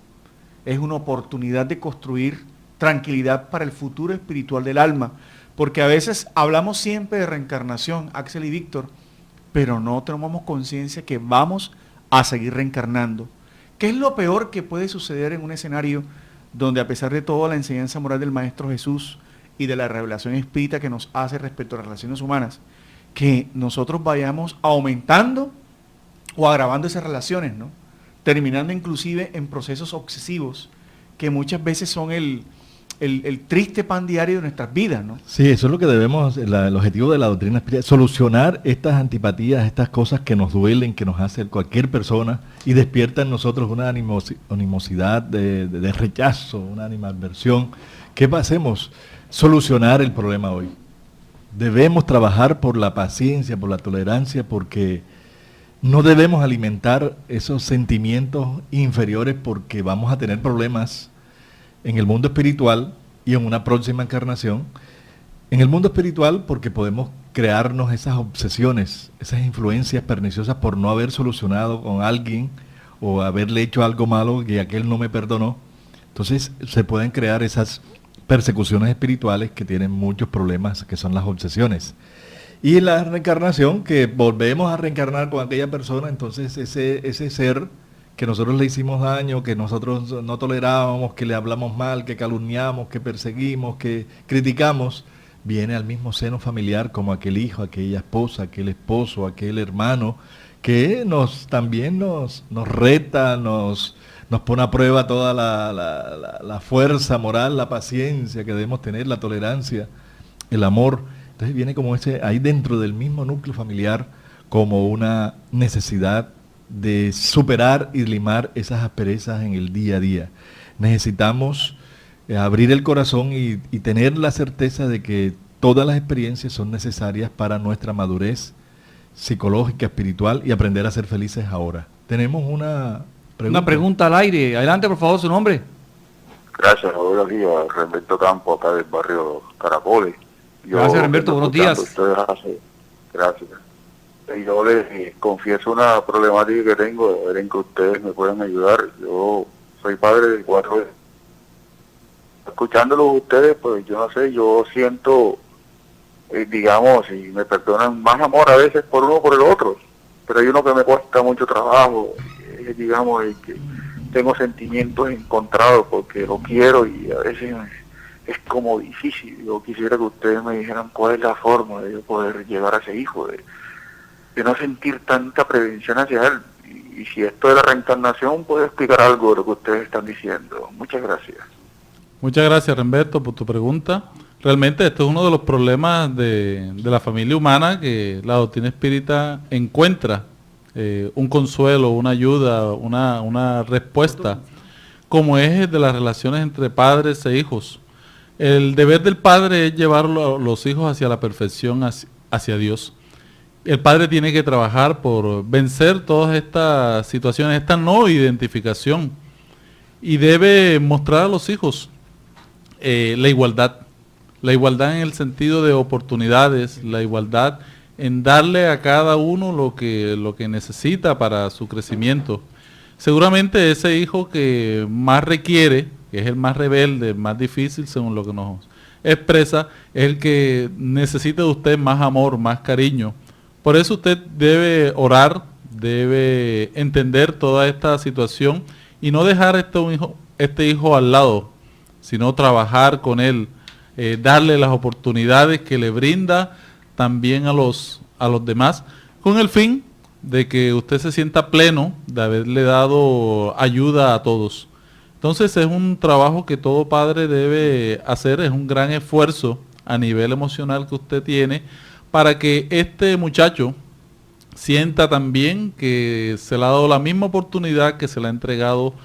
Es una oportunidad de construir tranquilidad para el futuro espiritual del alma. Porque a veces hablamos siempre de reencarnación, Axel y Víctor, pero no tomamos conciencia que vamos a seguir reencarnando. ¿Qué es lo peor que puede suceder en un escenario donde, a pesar de toda la enseñanza moral del Maestro Jesús y de la revelación espírita que nos hace respecto a las relaciones humanas, que nosotros vayamos aumentando o agravando esas relaciones, ¿no? Terminando inclusive en procesos obsesivos que muchas veces son el triste pan diario de nuestras vidas, ¿no? Sí, eso es lo que debemos, el objetivo de la doctrina espiritual, solucionar estas antipatías, estas cosas que nos duelen, que nos hace cualquier persona y despierta en nosotros una animosidad de rechazo, una animadversión. ¿Qué hacemos? Solucionar el problema hoy. Debemos trabajar por la paciencia, por la tolerancia, porque no debemos alimentar esos sentimientos inferiores, porque vamos a tener problemas en el mundo espiritual y en una próxima encarnación. En el mundo espiritual porque podemos crearnos esas obsesiones, esas influencias perniciosas por no haber solucionado con alguien o haberle hecho algo malo que aquel no me perdonó. Entonces se pueden crear esas persecuciones espirituales que tienen muchos problemas, que son las obsesiones. Y la reencarnación, que volvemos a reencarnar con aquella persona, entonces ese ser que nosotros le hicimos daño, que nosotros no tolerábamos, que le hablamos mal, que calumniamos, que perseguimos, que criticamos, viene al mismo seno familiar como aquel hijo, aquella esposa, aquel esposo, aquel hermano, que también nos reta, nos pone a prueba toda la fuerza moral, la paciencia que debemos tener, la tolerancia, el amor. Entonces viene como ahí dentro del mismo núcleo familiar, como una necesidad de superar y limar esas asperezas en el día a día. Necesitamos abrir el corazón y tener la certeza de que todas las experiencias son necesarias para nuestra madurez psicológica, espiritual y aprender a ser felices ahora. Tenemos una pregunta al aire. Adelante, por favor, su nombre. Gracias, buenos días. Remberto Campo, acá del barrio Caracoles. Gracias, Remberto, buenos días. Gracias. Y yo les confieso una problemática que tengo, a ver en que ustedes me pueden ayudar. Yo soy padre de 4 hijos. Escuchándolos ustedes, pues yo no sé, yo siento, digamos, y me perdonan, más amor a veces por uno por el otro, pero hay uno que me cuesta mucho trabajo, digamos, y que tengo sentimientos encontrados porque lo quiero y a veces es como difícil. Yo quisiera que ustedes me dijeran cuál es la forma de yo poder llegar a ese hijo, de no sentir tanta prevención hacia él. Y si esto de la reencarnación puede explicar algo de lo que ustedes están diciendo. Muchas gracias. Muchas gracias, Remberto, por tu pregunta. Realmente esto es uno de los problemas de la familia humana, que la doctrina espírita encuentra un consuelo, una ayuda, una respuesta, como es el de las relaciones entre padres e hijos. El deber del padre es llevar los hijos hacia la perfección, hacia Dios. El padre tiene que trabajar por vencer todas estas situaciones, esta no identificación, y debe mostrar a los hijos la igualdad en el sentido de oportunidades, la igualdad en darle a cada uno lo que necesita para su crecimiento. Seguramente ese hijo que más requiere, que es el más rebelde, el más difícil según lo que nos expresa, es el que necesita de usted más amor, más cariño. Por eso usted debe orar, debe entender toda esta situación y no dejar este hijo al lado, sino trabajar con él, darle las oportunidades que le brinda también a los demás, con el fin de que usted se sienta pleno de haberle dado ayuda a todos. Entonces es un trabajo que todo padre debe hacer, es un gran esfuerzo a nivel emocional que usted tiene para que este muchacho sienta también que se le ha dado la misma oportunidad que se le ha entregado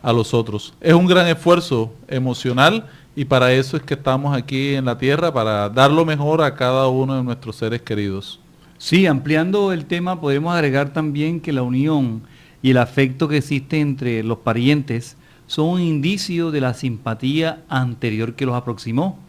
a los otros. Es un gran esfuerzo emocional y para eso es que estamos aquí en la tierra, para dar lo mejor a cada uno de nuestros seres queridos. Sí, ampliando el tema, podemos agregar también que la unión y el afecto que existe entre los parientes son un indicio de la simpatía anterior que los aproximó.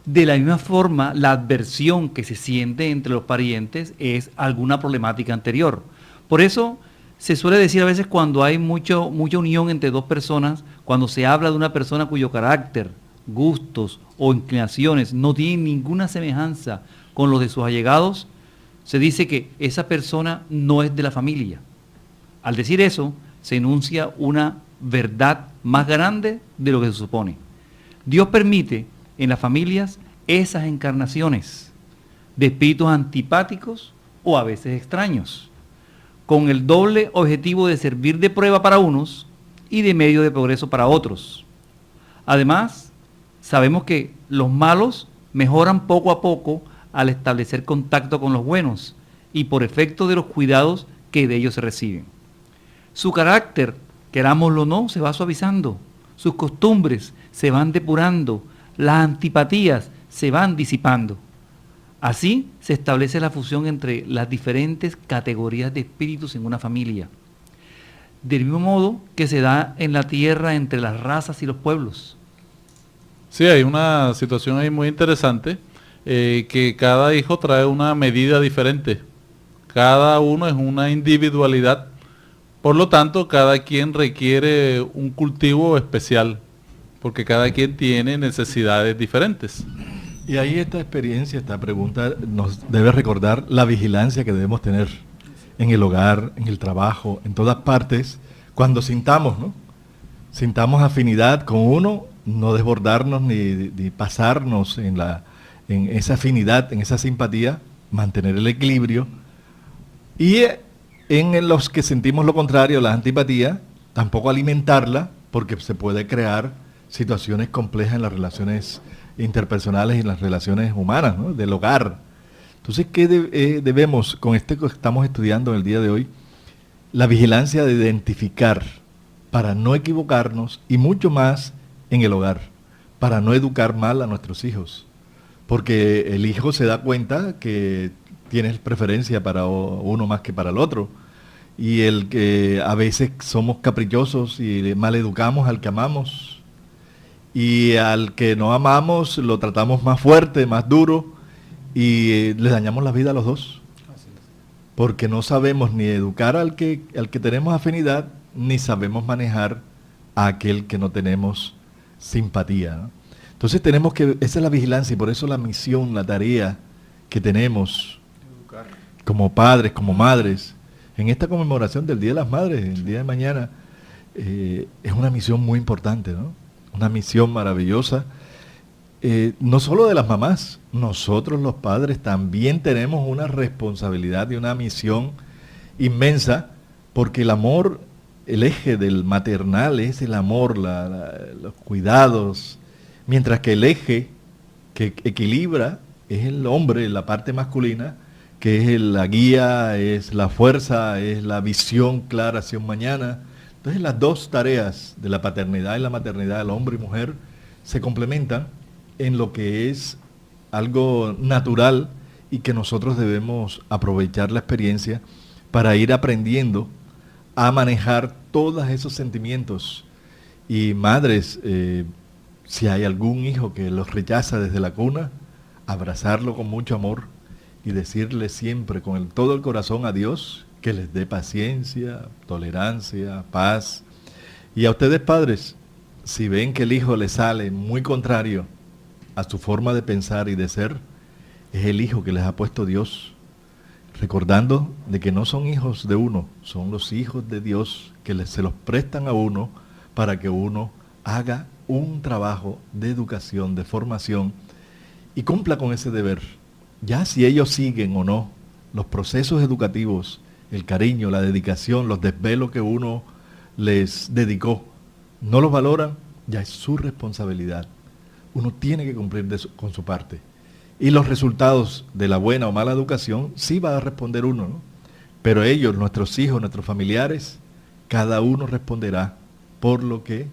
De la misma forma, la adversión que se siente entre los parientes es alguna problemática anterior. Por eso se suele decir a veces cuando hay mucha unión entre dos personas, cuando se habla de una persona cuyo carácter, gustos o inclinaciones no tienen ninguna semejanza con los de sus allegados, se dice que esa persona no es de la familia. Al decir eso, se enuncia una verdad más grande de lo que se supone. Dios permite en las familias esas encarnaciones de espíritus antipáticos o a veces extraños, con el doble objetivo de servir de prueba para unos y de medio de progreso para otros. Además, sabemos que los malos mejoran poco a poco al establecer contacto con los buenos y por efecto de los cuidados que de ellos se reciben. Su carácter, querámoslo o no, se va suavizando, sus costumbres se van depurando, las antipatías se van disipando. Así se establece la fusión entre las diferentes categorías de espíritus en una familia. Del mismo modo que se da en la tierra entre las razas y los pueblos. Sí, hay una situación ahí muy interesante, que cada hijo trae una medida diferente. Cada uno es una individualidad. Por lo tanto, cada quien requiere un cultivo especial, porque cada quien tiene necesidades diferentes. Y ahí esta experiencia, esta pregunta nos debe recordar la vigilancia que debemos tener en el hogar, en el trabajo, en todas partes, cuando sintamos, ¿no? Sintamos afinidad con uno, no desbordarnos ni pasarnos en esa afinidad, en esa simpatía, mantener el equilibrio. Y en los que sentimos lo contrario, la antipatía, tampoco alimentarla, porque se puede crear situaciones complejas en las relaciones interpersonales y en las relaciones humanas, ¿no? Del hogar. Entonces, ¿qué debemos, con esto que estamos estudiando en el día de hoy? La vigilancia de identificar para no equivocarnos y mucho más en el hogar, para no educar mal a nuestros hijos. Porque el hijo se da cuenta que tiene preferencia para uno más que para el otro. Y el que a veces somos caprichosos y mal educamos al que amamos. Y al que no amamos lo tratamos más fuerte, más duro, y le dañamos la vida a los dos. Porque no sabemos ni educar al que tenemos afinidad, ni sabemos manejar a aquel que no tenemos simpatía, ¿no? Entonces tenemos que, esa es la vigilancia, y por eso la misión, la tarea que tenemos educar como padres, como madres, en esta conmemoración del Día de las Madres, el día de mañana, es una misión muy importante, ¿no? Una misión maravillosa, no solo de las mamás, nosotros los padres también tenemos una responsabilidad y una misión inmensa, porque el amor, el eje del maternal es el amor, los cuidados, mientras que el eje que equilibra es el hombre, la parte masculina, que es la guía, es la fuerza, es la visión clara hacia un mañana. Entonces las dos tareas de la paternidad y la maternidad, el hombre y mujer, se complementan en lo que es algo natural y que nosotros debemos aprovechar la experiencia para ir aprendiendo a manejar todos esos sentimientos. Y madres, si hay algún hijo que los rechaza desde la cuna, abrazarlo con mucho amor y decirle siempre con todo el corazón a Dios que les dé paciencia, tolerancia, paz. Y a ustedes padres, si ven que el hijo les sale muy contrario a su forma de pensar y de ser, es el hijo que les ha puesto Dios, recordando de que no son hijos de uno, son los hijos de Dios que se los prestan a uno para que uno haga un trabajo de educación, de formación y cumpla con ese deber. Ya si ellos siguen o no los procesos educativos, el cariño, la dedicación, los desvelos que uno les dedicó, no los valoran, ya es su responsabilidad. Uno tiene que cumplir con su parte. Y los resultados de la buena o mala educación sí va a responder uno, ¿no? Pero ellos, nuestros hijos, nuestros familiares, cada uno responderá por lo que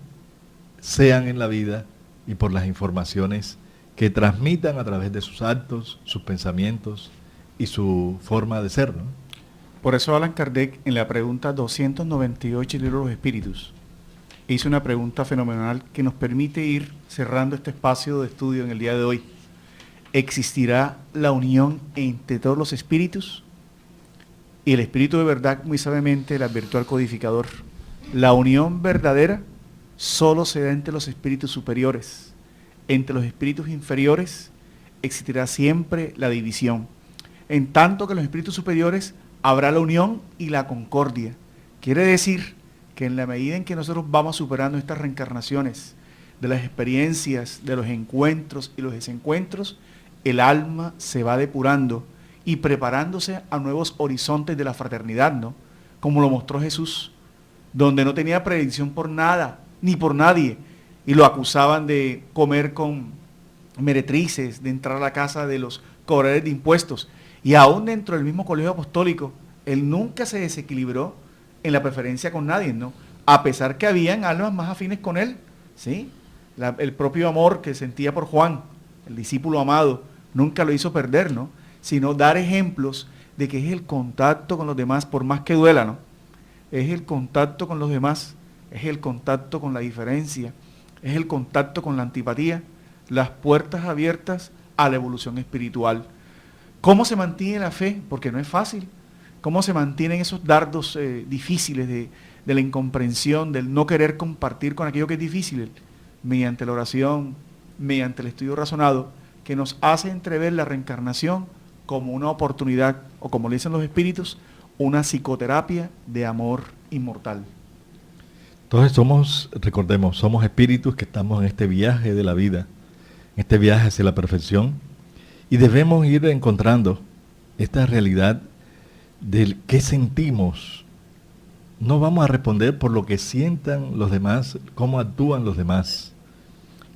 sean en la vida y por las informaciones que transmitan a través de sus actos, sus pensamientos y su forma de ser, ¿no? Por eso Allan Kardec, en la pregunta 298 del libro de los Espíritus, hizo una pregunta fenomenal que nos permite ir cerrando este espacio de estudio en el día de hoy. ¿Existirá la unión entre todos los espíritus? Y el espíritu de verdad, muy sabiamente, le advirtió al codificador: la unión verdadera solo se da entre los espíritus superiores. Entre los espíritus inferiores existirá siempre la división. En tanto que en los espíritus superiores habrá la unión y la concordia. Quiere decir que en la medida en que nosotros vamos superando estas reencarnaciones, de las experiencias, de los encuentros y los desencuentros, el alma se va depurando y preparándose a nuevos horizontes de la fraternidad, ¿no? Como lo mostró Jesús, donde no tenía predicción por nada, ni por nadie, y lo acusaban de comer con meretrices, de entrar a la casa de los cobradores de impuestos, y aún dentro del mismo colegio apostólico, él nunca se desequilibró en la preferencia con nadie, ¿no? A pesar que habían almas más afines con él, ¿sí? El propio amor que sentía por Juan, el discípulo amado, nunca lo hizo perder, ¿no? Sino dar ejemplos de que es el contacto con los demás, por más que duela, ¿no? Es el contacto con los demás, es el contacto con la diferencia, es el contacto con la antipatía, las puertas abiertas a la evolución espiritual. ¿Cómo se mantiene la fe? Porque no es fácil. ¿Cómo se mantienen esos dardos difíciles de la incomprensión, del no querer compartir con aquello que es difícil? Mediante la oración, mediante el estudio razonado, que nos hace entrever la reencarnación como una oportunidad, o como le dicen los espíritus, una psicoterapia de amor inmortal. Entonces recordemos, somos espíritus que estamos en este viaje de la vida, en este viaje hacia la perfección, y debemos ir encontrando esta realidad del qué sentimos. No vamos a responder por lo que sientan los demás, cómo actúan los demás.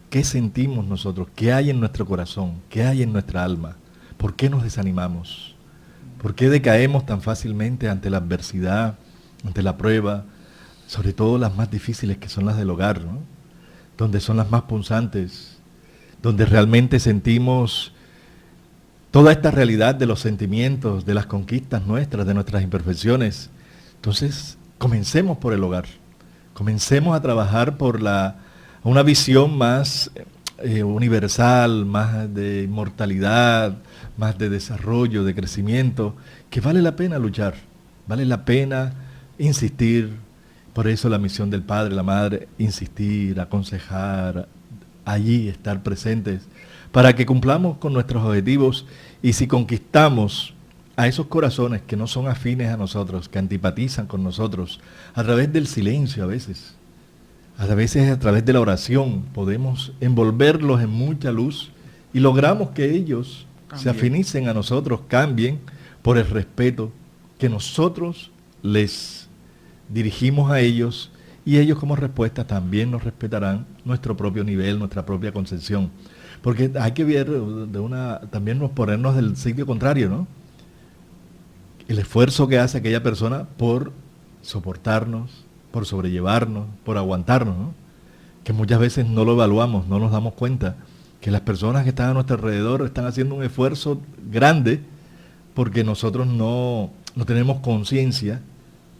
¿Qué sentimos nosotros? ¿Qué hay en nuestro corazón? ¿Qué hay en nuestra alma? ¿Por qué nos desanimamos? ¿Por qué decaemos tan fácilmente ante la adversidad, ante la prueba? Sobre todo las más difíciles, que son las del hogar, ¿no? Donde son las más punzantes, donde realmente sentimos toda esta realidad de los sentimientos, de las conquistas nuestras, de nuestras imperfecciones. Entonces, comencemos por el hogar. Comencemos a trabajar por una visión más universal, más de inmortalidad, más de desarrollo, de crecimiento, que vale la pena luchar, vale la pena insistir. Por eso la misión del padre, la madre, insistir, aconsejar, allí estar presentes, para que cumplamos con nuestros objetivos. Y si conquistamos a esos corazones que no son afines a nosotros, que antipatizan con nosotros, a través del silencio a veces a través de la oración, podemos envolverlos en mucha luz y logramos que ellos se afinicen a nosotros, cambien por el respeto que nosotros les dirigimos a ellos, y ellos como respuesta también nos respetarán nuestro propio nivel, nuestra propia concepción. Porque hay que ver también nos ponernos del sitio contrario, ¿no? El esfuerzo que hace aquella persona por soportarnos, por sobrellevarnos, por aguantarnos, ¿no? Que muchas veces no lo evaluamos, no nos damos cuenta que las personas que están a nuestro alrededor están haciendo un esfuerzo grande, porque nosotros no tenemos conciencia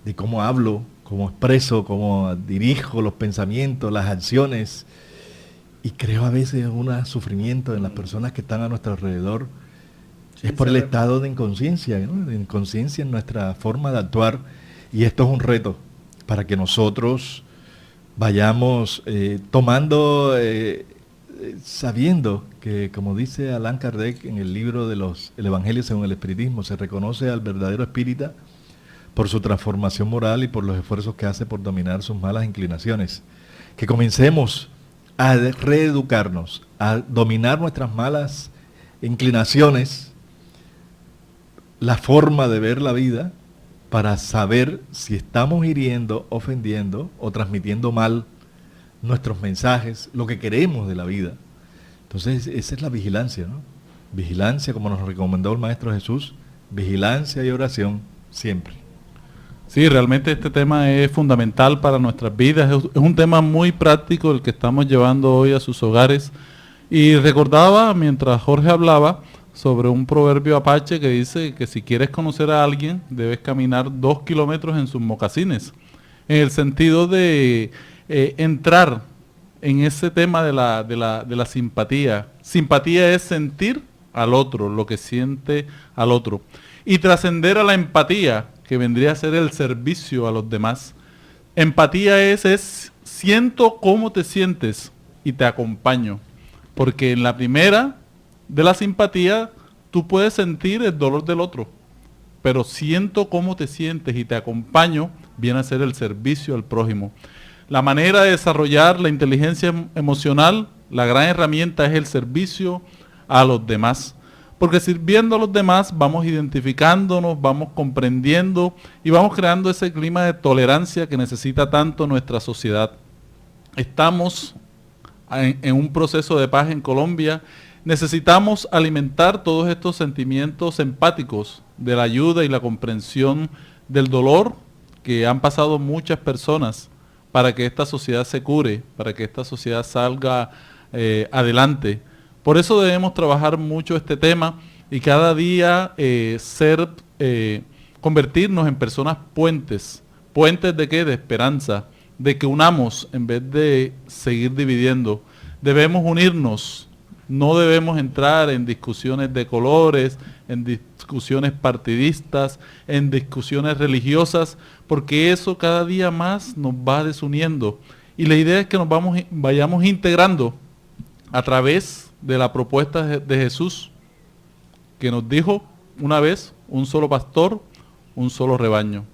de cómo hablo, cómo expreso, cómo dirijo los pensamientos, las acciones, y creo a veces un sufrimiento en las personas que están a nuestro alrededor. Es por el estado de inconsciencia, ¿no? De inconsciencia en nuestra forma de actuar, y esto es un reto para que nosotros vayamos tomando, sabiendo que, como dice Allan Kardec en el libro de el Evangelio según el Espiritismo, se reconoce al verdadero espírita por su transformación moral y por los esfuerzos que hace por dominar sus malas inclinaciones. Que comencemos a reeducarnos, a dominar nuestras malas inclinaciones, la forma de ver la vida, para saber si estamos hiriendo, ofendiendo o transmitiendo mal nuestros mensajes, lo que queremos de la vida. Entonces, esa es la vigilancia, ¿no? Vigilancia, como nos recomendó el Maestro Jesús, vigilancia y oración siempre. Sí, realmente este tema es fundamental para nuestras vidas, es un tema muy práctico el que estamos llevando hoy a sus hogares. Y recordaba, mientras Jorge hablaba, sobre un proverbio apache que dice que si quieres conocer a alguien, debes caminar 2 kilómetros en sus mocasines. En el sentido de entrar en ese tema de la simpatía. Simpatía es sentir al otro, lo que siente al otro. Y trascender a la empatía, que vendría a ser el servicio a los demás. Empatía es siento cómo te sientes y te acompaño. Porque en la primera de la simpatía, tú puedes sentir el dolor del otro. Pero siento cómo te sientes y te acompaño, viene a ser el servicio al prójimo. La manera de desarrollar la inteligencia emocional, la gran herramienta es el servicio a los demás. Porque sirviendo a los demás vamos identificándonos, vamos comprendiendo y vamos creando ese clima de tolerancia que necesita tanto nuestra sociedad. Estamos en un proceso de paz en Colombia. Necesitamos alimentar todos estos sentimientos empáticos de la ayuda y la comprensión del dolor que han pasado muchas personas para que esta sociedad se cure, para que esta sociedad salga adelante. Por eso debemos trabajar mucho este tema y cada día convertirnos en personas puentes. ¿Puentes de qué? De esperanza, de que unamos en vez de seguir dividiendo. Debemos unirnos, no debemos entrar en discusiones de colores, en discusiones partidistas, en discusiones religiosas, porque eso cada día más nos va desuniendo. Y la idea es que nos vayamos integrando a través de la propuesta de Jesús, que nos dijo una vez, un solo pastor, un solo rebaño.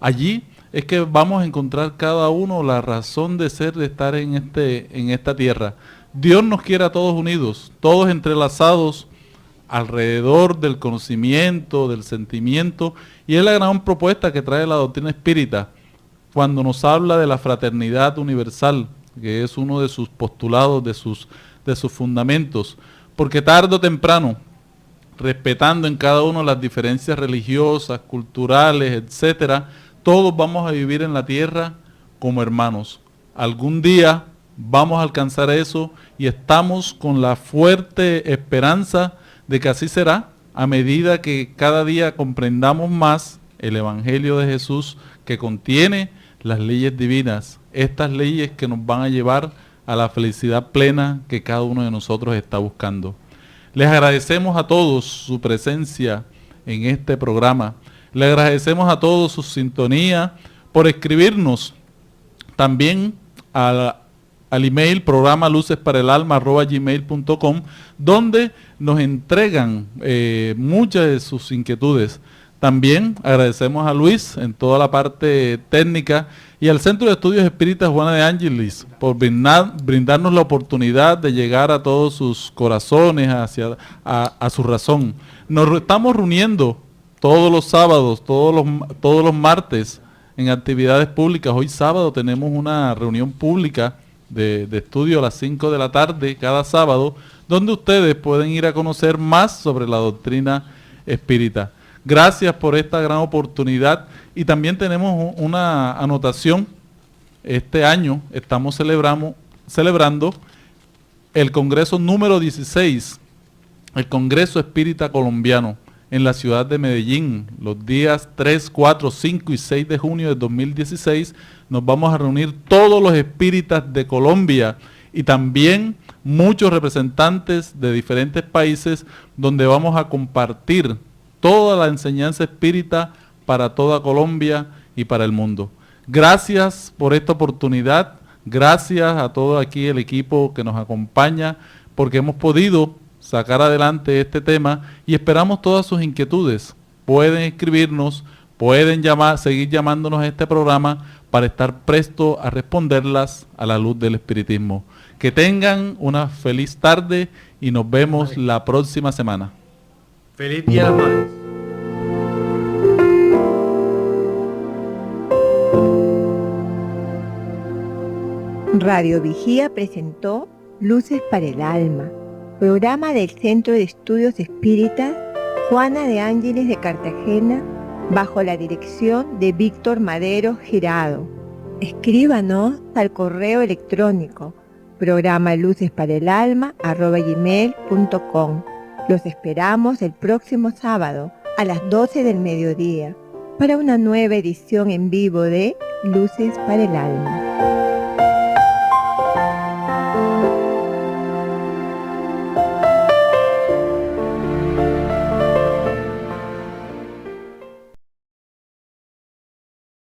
Allí es que vamos a encontrar cada uno la razón de ser, de estar en esta tierra. Dios nos quiere a todos unidos, todos entrelazados alrededor del conocimiento, del sentimiento, y es la gran propuesta que trae la doctrina espírita cuando nos habla de la fraternidad universal, que es uno de sus postulados, de sus fundamentos, porque tarde o temprano, respetando en cada uno las diferencias religiosas, culturales, etcétera, todos vamos a vivir en la tierra como hermanos. Algún día vamos a alcanzar eso y estamos con la fuerte esperanza de que así será a medida que cada día comprendamos más el Evangelio de Jesús, que contiene las leyes divinas, estas leyes que nos van a llevar a la felicidad plena que cada uno de nosotros está buscando. Les agradecemos a todos su presencia en este programa. Les agradecemos a todos su sintonía, por escribirnos también al email programa lucesparaelalma@gmail.com, donde nos entregan muchas de sus inquietudes. También agradecemos a Luis en toda la parte técnica y al Centro de Estudios Espíritas Juana de Ángeles por brindarnos la oportunidad de llegar a todos sus corazones, a su razón. Nos estamos reuniendo todos los sábados, todos los martes en actividades públicas. Hoy sábado tenemos una reunión pública de estudio a las 5 de la tarde cada sábado, donde ustedes pueden ir a conocer más sobre la doctrina espírita. Gracias por esta gran oportunidad y también tenemos una anotación. Este año estamos celebrando el Congreso número 16, el Congreso Espírita Colombiano, en la ciudad de Medellín. Los días 3, 4, 5 y 6 de junio de 2016 nos vamos a reunir todos los espíritas de Colombia y también muchos representantes de diferentes países, donde vamos a compartir toda la enseñanza espírita para toda Colombia y para el mundo. Gracias por esta oportunidad, gracias a todo aquí el equipo que nos acompaña, porque hemos podido sacar adelante este tema y esperamos todas sus inquietudes. Pueden escribirnos, pueden seguir llamándonos a este programa para estar presto a responderlas a la luz del espiritismo. Que tengan una feliz tarde y nos vemos la próxima semana. Feliz Día de las Madres. Radio Vigía presentó Luces para el Alma, programa del Centro de Estudios Espíritas Juana de Ángeles de Cartagena, bajo la dirección de Víctor Madero Girado. Escríbanos al correo electrónico programa lucesparaelalma@gmail.com. Los esperamos el próximo sábado a las 12 del mediodía para una nueva edición en vivo de Luces para el Alma.